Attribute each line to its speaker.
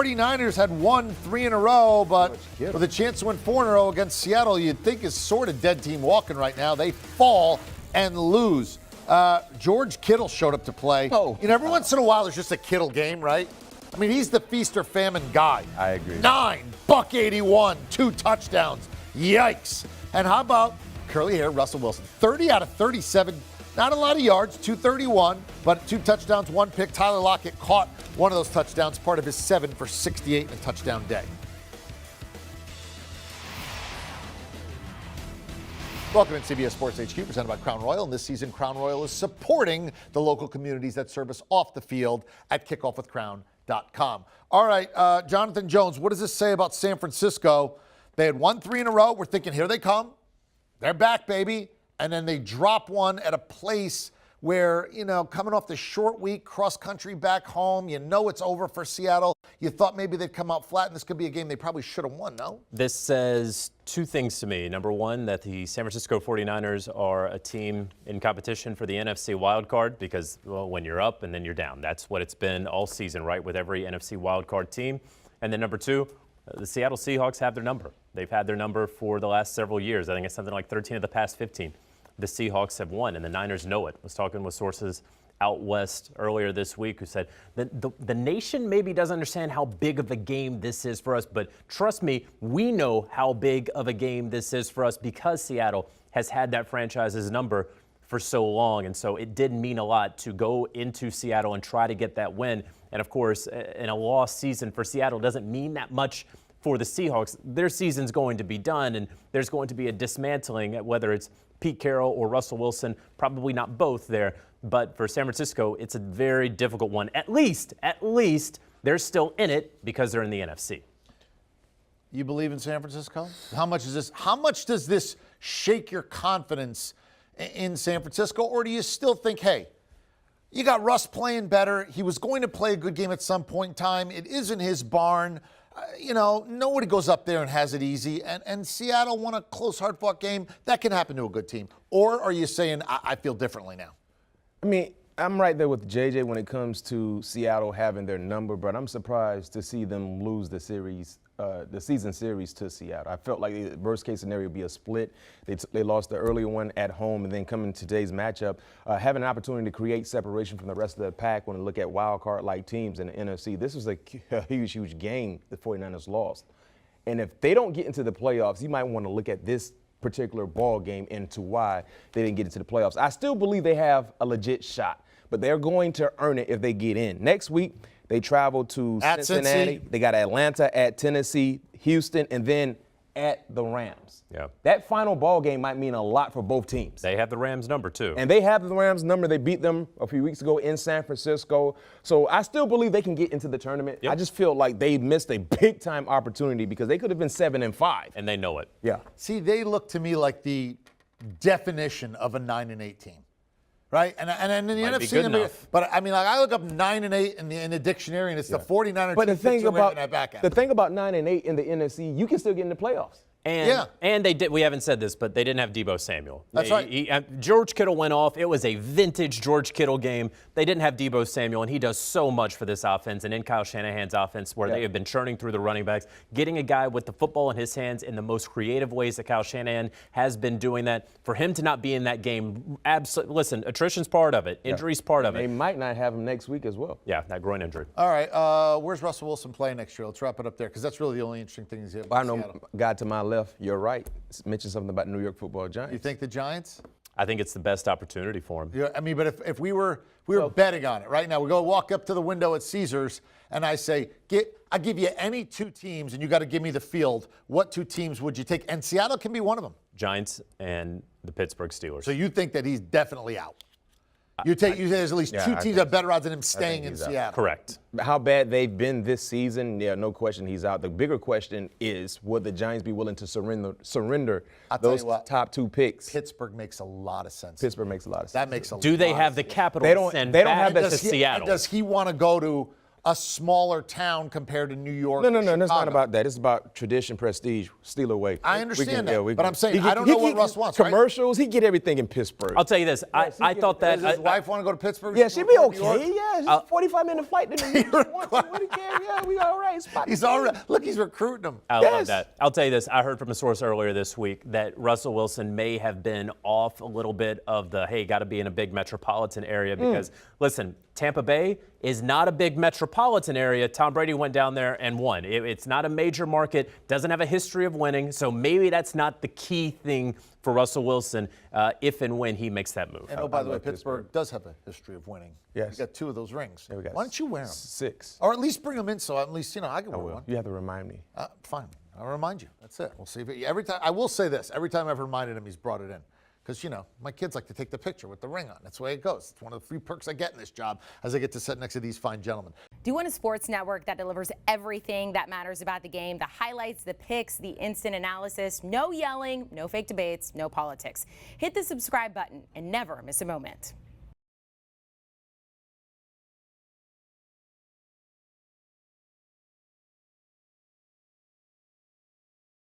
Speaker 1: 49ers had won 3 in a row, but with a chance to win 4 in a row against Seattle, you'd think is sort of dead team walking right now. They fall and lose. George Kittle showed up to play. Every once in a while there's just a Kittle game, right? I mean, he's the feast or famine guy.
Speaker 2: I agree.
Speaker 1: 9, buck 81, 2 touchdowns. Yikes. And how about curly hair Russell Wilson? 30 out of 37. Not a lot of yards, 231, but 2 touchdowns, 1 pick. Tyler Lockett caught one of those touchdowns, part of his 7 for 68 in a touchdown day. Welcome to CBS Sports HQ, presented by Crown Royal. And this season, Crown Royal is supporting the local communities that serve us off the field at kickoffwithcrown.com. All right, Jonathan Jones, what does this say about San Francisco? They had won 3 in a row. We're thinking, here they come. They're back, baby. And then they drop one at a place where, coming off the short week, cross-country back home, it's over for Seattle. You thought maybe they'd come out flat, and this could be a game they probably should have won, no?
Speaker 3: This says 2 things to me. Number one, that the San Francisco 49ers are a team in competition for the NFC wildcard because, well, when you're up and then you're down. That's what it's been all season, right, with every NFC wildcard team. And then number 2, the Seattle Seahawks have their number. They've had their number for the last several years. I think it's something like 13 of the past 15. The Seahawks have won, and the Niners know it. I was talking with sources out west earlier this week who said the nation maybe doesn't understand how big of a game this is for us, but trust me, we know how big of a game this is for us because Seattle has had that franchise's number for so long, and so it did mean a lot to go into Seattle and try to get that win. And of course, in a lost season for Seattle doesn't mean that much for the Seahawks. Their season's going to be done, and there's going to be a dismantling, whether it's Pete Carroll or Russell Wilson, probably not both there. But for San Francisco, it's a very difficult one. At least they're still in it because they're in the NFC.
Speaker 1: You believe in San Francisco? How much does this shake your confidence in San Francisco? Or do you still think, hey, you got Russ playing better. He was going to play a good game at some point in time. It isn't his barn. Nobody goes up there and has it easy. And Seattle won a close, hard-fought game. That can happen to a good team. Or are you saying, I feel differently now?
Speaker 2: I mean, I'm right there with JJ when it comes to Seattle having their number, but I'm surprised to see them lose the season series to Seattle. I felt like the worst-case scenario would be a split. They lost the earlier one at home, and then coming to today's matchup, having an opportunity to create separation from the rest of the pack when you look at wild card-like teams in the NFC. This was a huge game the 49ers lost. And if they don't get into the playoffs, you might want to look at this particular ball game into why they didn't get into the playoffs. I still believe they have a legit shot, but they're going to earn it if they get in. Next week, they travel to Cincinnati. They got Atlanta, at Tennessee, Houston, and then at the Rams.
Speaker 3: Yeah.
Speaker 2: That final ball game might mean a lot for both teams.
Speaker 3: They have the Rams number too.
Speaker 2: And they have the Rams number. They beat them a few weeks ago in San Francisco. So I still believe they can get into the tournament. Yep. I just feel like they missed a big-time opportunity because they could have been 7-5.
Speaker 3: And they know it.
Speaker 2: Yeah.
Speaker 1: See, they look to me like the definition of a 9-8 team. Right? And in the
Speaker 3: Might be
Speaker 1: NFC,
Speaker 3: good enough.
Speaker 1: but I mean, like I look up 9-8 in the dictionary, and it's the 49ers.
Speaker 2: But the thing about
Speaker 1: that back end.
Speaker 2: the thing about 9-8 in the NFC, you can still get in the playoffs.
Speaker 3: And they did. We haven't said this, but they didn't have Deebo Samuel.
Speaker 1: That's right.
Speaker 3: George Kittle went off. It was a vintage George Kittle game. They didn't have Deebo Samuel, and he does so much for this offense and in Kyle Shanahan's offense, where they have been churning through the running backs, getting a guy with the football in his hands in the most creative ways that Kyle Shanahan has been doing that. For him to not be in that game, listen, attrition's part of it. Injury's part of it.
Speaker 2: They might not have him next week as well.
Speaker 3: Yeah, that groin injury.
Speaker 1: All right, where's Russell Wilson playing next year? Let's wrap it up there because that's really the only interesting thing he's here.
Speaker 2: I know, guy to my left. You're right. Mentioned something about New York Football Giants.
Speaker 1: You think the Giants?
Speaker 3: I think it's the best opportunity for him.
Speaker 1: Yeah, I mean, but if we were betting on it right now, we go walk up to the window at Caesars and I say, I'll give you any 2 teams and you got to give me the field. What 2 teams would you take? And Seattle can be one of them.
Speaker 3: Giants and the Pittsburgh Steelers.
Speaker 1: So you think that he's definitely out? You say there's at least 2 teams that have better odds than him staying in Seattle.
Speaker 3: Correct.
Speaker 2: How bad they've been this season, yeah, no question he's out. The bigger question is, would the Giants be willing to surrender those top 2 picks?
Speaker 1: Pittsburgh makes a lot of sense.
Speaker 2: That makes a lot of sense.
Speaker 1: That makes a lot of sense.
Speaker 3: Do they have the capital?
Speaker 2: They don't have that
Speaker 3: to Seattle?
Speaker 1: Does he want to go to a smaller town compared to New York.
Speaker 2: No,
Speaker 1: or
Speaker 2: that's not
Speaker 1: Chicago.
Speaker 2: about that. It's about tradition, prestige, Steeler way.
Speaker 1: I understand that,
Speaker 2: we
Speaker 1: but
Speaker 2: can-
Speaker 1: I'm saying I don't know what Russ wants. Right?
Speaker 2: Commercials, he get everything in Pittsburgh.
Speaker 3: I'll tell you this. I thought that.
Speaker 1: Does his wife want to go to Pittsburgh?
Speaker 2: Yeah, she'd be
Speaker 1: New York?
Speaker 2: okay. Yeah, it's a 45-minute flight to New York. What do you care? Yeah, we all right. Spot
Speaker 1: He's
Speaker 2: the
Speaker 1: all
Speaker 2: game.
Speaker 1: right. Look, he's recruiting them.
Speaker 3: I love
Speaker 2: Yes.
Speaker 3: that. I'll tell you this. I heard from a source earlier this week that Russell Wilson may have been off a little bit of the, hey, got to be in a big metropolitan area because, listen, Tampa Bay is not a big metropolitan area. Tom Brady went down there and won. It's not a major market, doesn't have a history of winning, so maybe that's not the key thing for Russell Wilson if and when he makes that move.
Speaker 1: And oh, by the way,
Speaker 2: like
Speaker 1: Pittsburgh does have a history of winning.
Speaker 2: Yes.
Speaker 1: You got 2 of those rings.
Speaker 2: Yeah, we got
Speaker 1: Why don't you wear them?
Speaker 2: 6.
Speaker 1: Or at least bring them in so at least, I can wear
Speaker 2: Well,
Speaker 1: one.
Speaker 2: you have to remind me.
Speaker 1: Fine. I'll remind you. That's it. We'll see. Every time, I will say this. Every time I've reminded him, he's brought it in. Because, my kids like to take the picture with the ring on. That's the way it goes. It's one of the few perks I get in this job as I get to sit next to these fine gentlemen.
Speaker 4: Do you want a sports network that delivers everything that matters about the game? The highlights, the picks, the instant analysis, no yelling, no fake debates, no politics. Hit the subscribe button and never miss a moment.